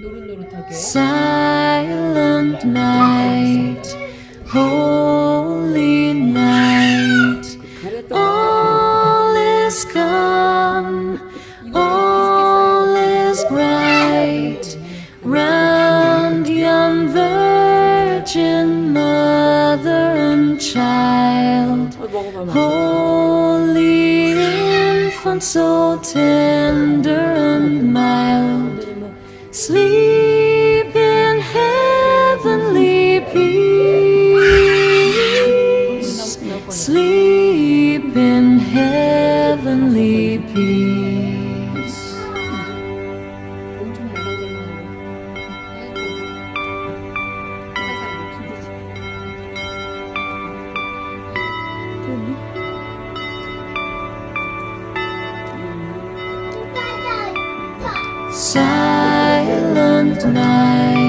노릇노릇하게. Silent night, holy night, all is calm, all is bright, round young virgin mother and child, holy infant, so tender and mild, sleep in heavenly peace, sleep in heavenly peace. 엄청 말랑말랑하고. Silent night.